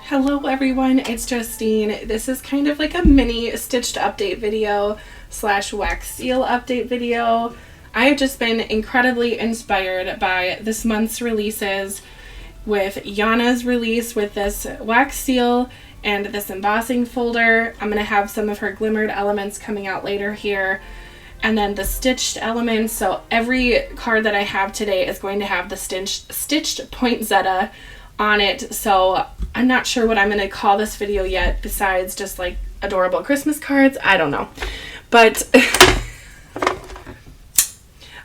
Hello everyone, it's Justine. This is kind of like a mini stitched update video slash wax seal update video. I have just been incredibly inspired by this month's releases, with Yana's release with this wax seal and this embossing folder. I'm going to have some of her glimmered elements coming out later here, and then the stitched elements. So every card that I have today is going to have the stitched poinsettia on it. So I'm not sure what I'm going to call this video yet besides just like adorable Christmas cards. I don't know. But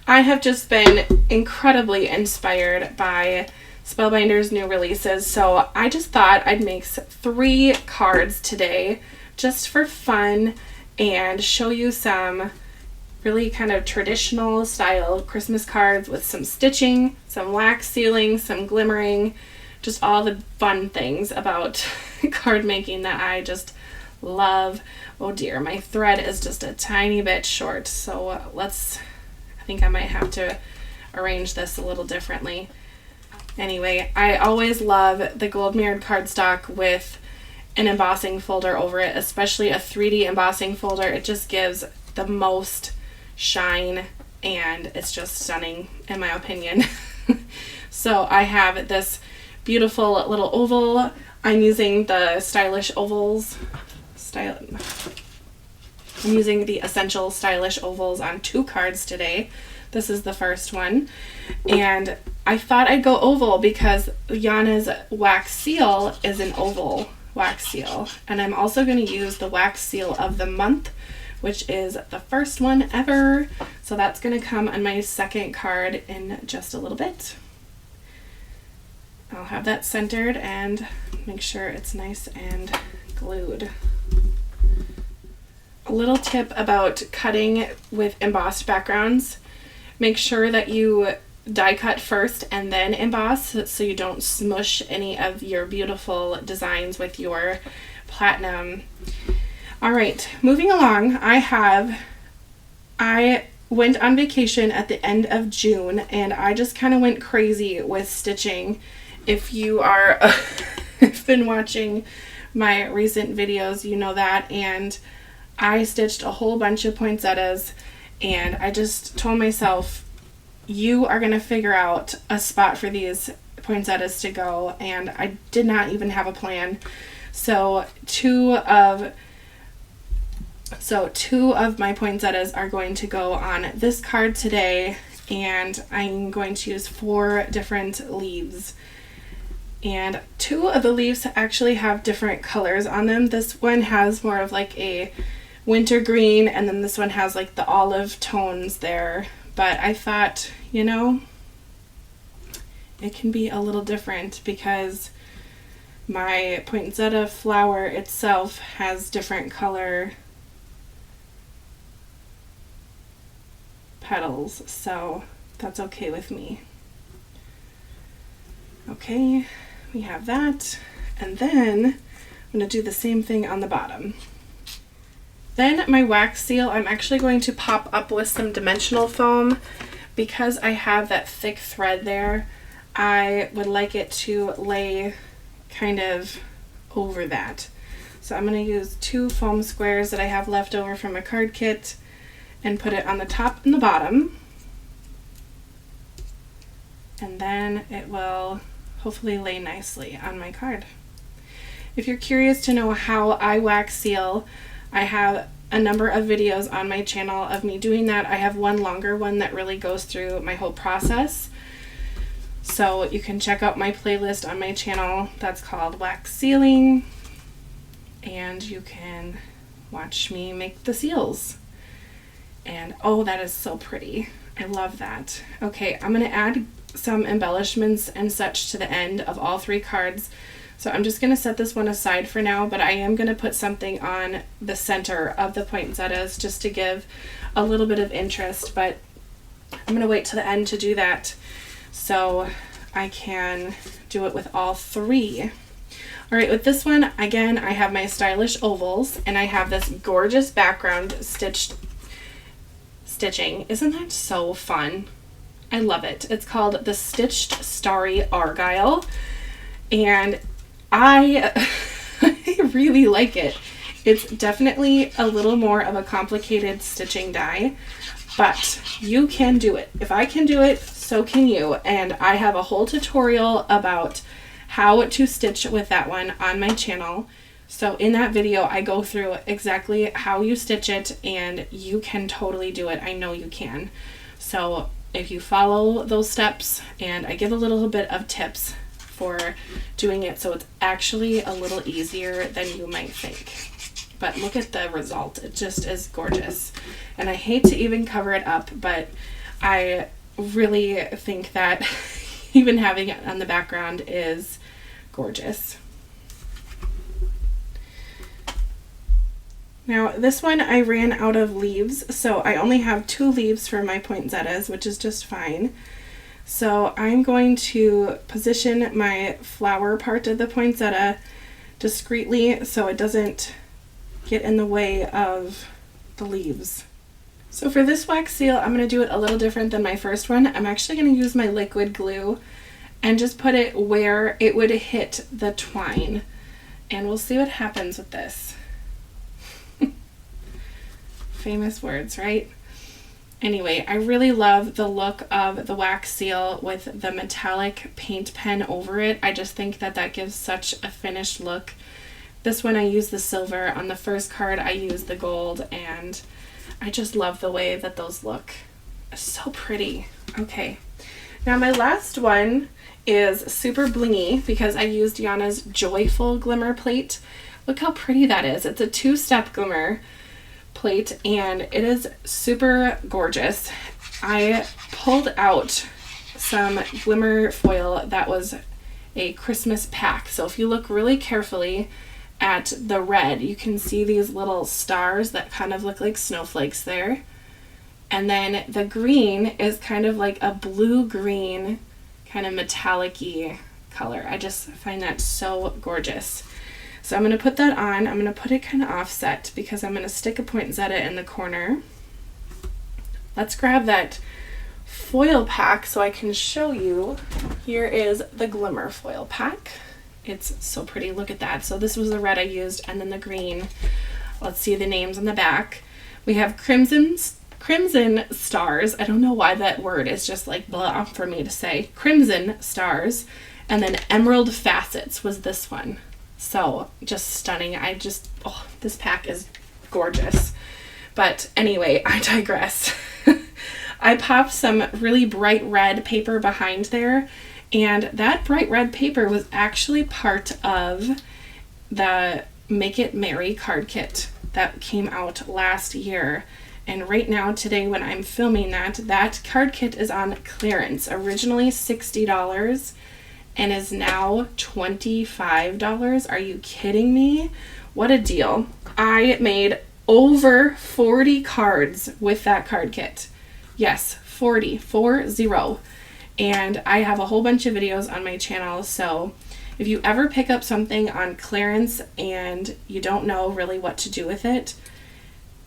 I have just been incredibly inspired by Spellbinder's new releases. So I just thought I'd make 3 cards today just for fun and show you some really kind of traditional style Christmas cards with some stitching, some wax sealing, some glimmering, just all the fun things about card making that I just love. Oh dear, my thread is just a tiny bit short, so I think I might have to arrange this a little differently. Anyway, I always love the gold mirrored cardstock with an embossing folder over it, especially a 3D embossing folder. It just gives the most shine and it's just stunning in my opinion. So I have this beautiful little oval. I'm using the stylish ovals. I'm using the essential stylish ovals on 2 cards today. This is the first one. And I thought I'd go oval because Yana's wax seal is an oval wax seal. And I'm also going to use the wax seal of the month, which is the first one ever. So that's going to come on my second card in just a little bit. I'll have that centered and make sure it's nice and glued. A little tip about cutting with embossed backgrounds: make sure that you die cut first and then emboss so you don't smush any of your beautiful designs with your platinum. All right, moving along, I went on vacation at the end of June and I just kind of went crazy with stitching. If you are have been watching my recent videos, you know that. And I stitched a whole bunch of poinsettias and I just told myself, you are going to figure out a spot for these poinsettias to go, and I did not even have a plan. So two of my poinsettias are going to go on this card today, and I'm going to use 4 different leaves. And 2 of the leaves actually have different colors on them. This one has more of like a winter green, and then this one has like the olive tones there. But I thought, you know, it can be a little different because my poinsettia flower itself has different color petals, so that's okay with me. Okay, we have that, and then I'm going to do the same thing on the bottom. Then my wax seal, I'm actually going to pop up with some dimensional foam. Because I have that thick thread there, I would like it to lay kind of over that. So I'm going to use 2 foam squares that I have left over from a card kit and put it on the top and the bottom. And then it will hopefully lay nicely on my card. If you're curious to know how I wax seal, I have a number of videos on my channel of me doing that. I have one longer one that really goes through my whole process. So you can check out my playlist on my channel that's called Wax Sealing, and you can watch me make the seals. And oh, that is so pretty. I love that. Okay, I'm going to add some embellishments and such to the end of all 3 cards. So I'm just going to set this one aside for now, but I am going to put something on the center of the poinsettias just to give a little bit of interest, but I'm going to wait to the end to do that so I can do it with all 3. All right, with this one, again, I have my stylish ovals, and I have this gorgeous background stitching. Isn't that so fun? I love it. It's called the Stitched Starry Argyle, and I really like it. It's definitely a little more of a complicated stitching die, but you can do it. If I can do it, so can you. And I have a whole tutorial about how to stitch with that one on my channel. So in that video, I go through exactly how you stitch it, and you can totally do it. I know you can. So if you follow those steps, and I give a little bit of tips for doing it so it's actually a little easier than you might think. But look at the result. It just is gorgeous. And I hate to even cover it up, but I really think that even having it on the background is gorgeous. Now this one I ran out of leaves, so I only have 2 leaves for my poinsettias, which is just fine. So I'm going to position my flower part of the poinsettia discreetly so it doesn't get in the way of the leaves. So for this wax seal, I'm going to do it a little different than my first one. I'm actually going to use my liquid glue and just put it where it would hit the twine. And we'll see what happens with this. Famous words, right? Anyway, I really love the look of the wax seal with the metallic paint pen over it. I just think that that gives such a finished look. This one I used the silver. On the first card I used the gold, and I just love the way that those look. So pretty. Okay, now my last one is super blingy because I used Yana's Joyful Glimmer plate. Look how pretty that is. It's a 2-step glimmer plate, and it is super gorgeous. I pulled out some glimmer foil that was a Christmas pack. So if you look really carefully at the red, you can see these little stars that kind of look like snowflakes there. And then the green is kind of like a blue-green, kind of metallic-y color. I just find that so gorgeous. So I'm going to put that on. I'm going to put it kind of offset because I'm going to stick a poinsettia in the corner. Let's grab that foil pack so I can show you. Here is the Glimmer foil pack. It's so pretty. Look at that. So this was the red I used, and then the green. Let's see the names on the back. We have crimson stars. I don't know why that word is just like blah for me to say. Crimson stars. And then emerald facets was this one. So just stunning. This pack is gorgeous. But anyway, I digress. I popped some really bright red paper behind there, and that bright red paper was actually part of the Make It Merry card kit that came out last year. And right now, today, when I'm filming that card kit is on clearance. Originally $60 and is now $25. Are you kidding me? What a deal. I made over 40 cards with that card kit. Yes, 40. And I have a whole bunch of videos on my channel, so if you ever pick up something on clearance and you don't know really what to do with it,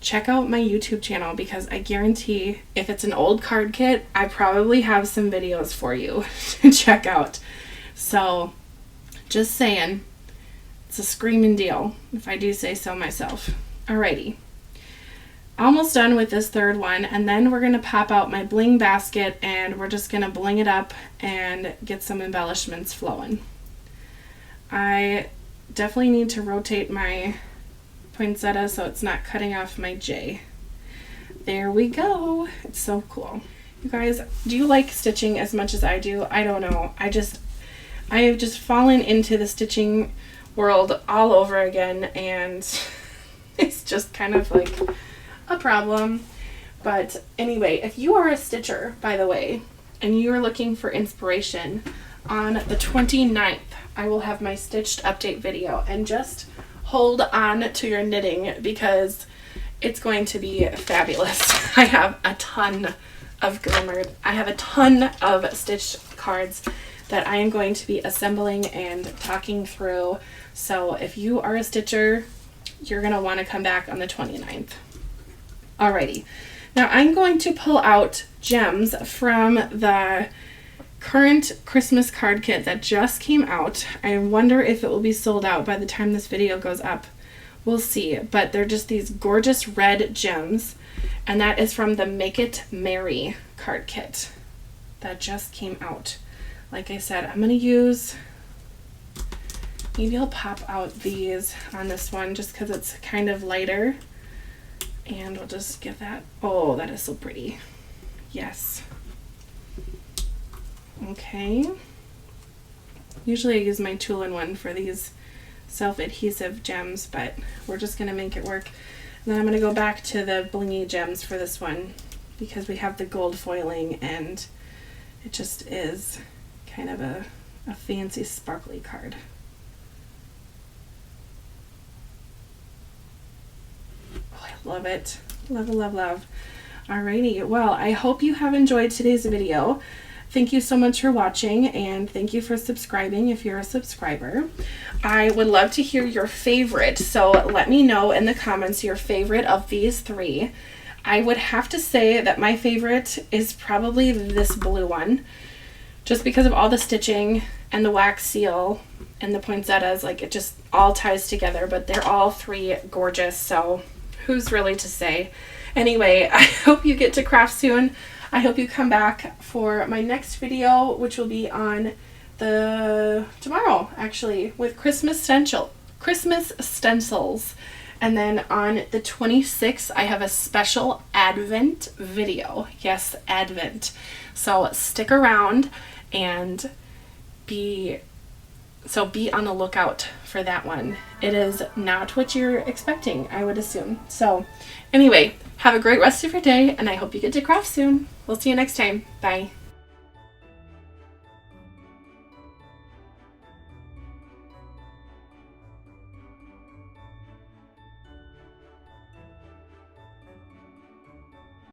check out my YouTube channel, because I guarantee if it's an old card kit, I probably have some videos for you to check out. So just saying, it's a screaming deal, if I do say so myself. Alrighty. Almost done with this third one, and then we're going to pop out my bling basket and we're just going to bling it up and get some embellishments flowing. I definitely need to rotate my poinsettia so it's not cutting off my J. There we go. It's so cool. You guys, do you like stitching as much as I do? I don't know. I have just fallen into the stitching world all over again, and it's just kind of like a problem. But anyway, if you are a stitcher, by the way, and you are looking for inspiration, on the 29th I will have my stitched update video, and just hold on to your knitting because it's going to be fabulous. I have a ton of Glimmer. I have a ton of stitched cards that I am going to be assembling and talking through. So if you are a stitcher, you're going to want to come back on the 29th. Alrighty. Now I'm going to pull out gems from the current Christmas card kit that just came out. I wonder if it will be sold out by the time this video goes up. We'll see. But they're just these gorgeous red gems. And that is from the Make It Merry card kit that just came out. Like I said, I'm going to use, maybe I'll pop out these on this one just because it's kind of lighter. And we'll just get that. Oh, that is so pretty. Yes. Okay. Usually I use my two-in-one for these self-adhesive gems, but we're just going to make it work. And then I'm going to go back to the blingy gems for this one because we have the gold foiling and it just is kind of a fancy sparkly card. Oh, I love it. Love, love, love. Alrighty, well, I hope you have enjoyed today's video. Thank you so much for watching, and thank you for subscribing if you're a subscriber. I would love to hear your favorite, so let me know in the comments your favorite of these three. I would have to say that my favorite is probably this blue one, just because of all the stitching and the wax seal and the poinsettias. Like, it just all ties together, but they're all three gorgeous, so who's really to say? Anyway, I hope you get to craft soon. I hope you come back for my next video, which will be on tomorrow actually, with Christmas stencils. And then on the 26th, I have a special Advent video. Yes, Advent. So stick around and be on the lookout for that one. It is not what you're expecting, I would assume. So anyway, have a great rest of your day, and I hope you get to craft soon. We'll see you next time. Bye.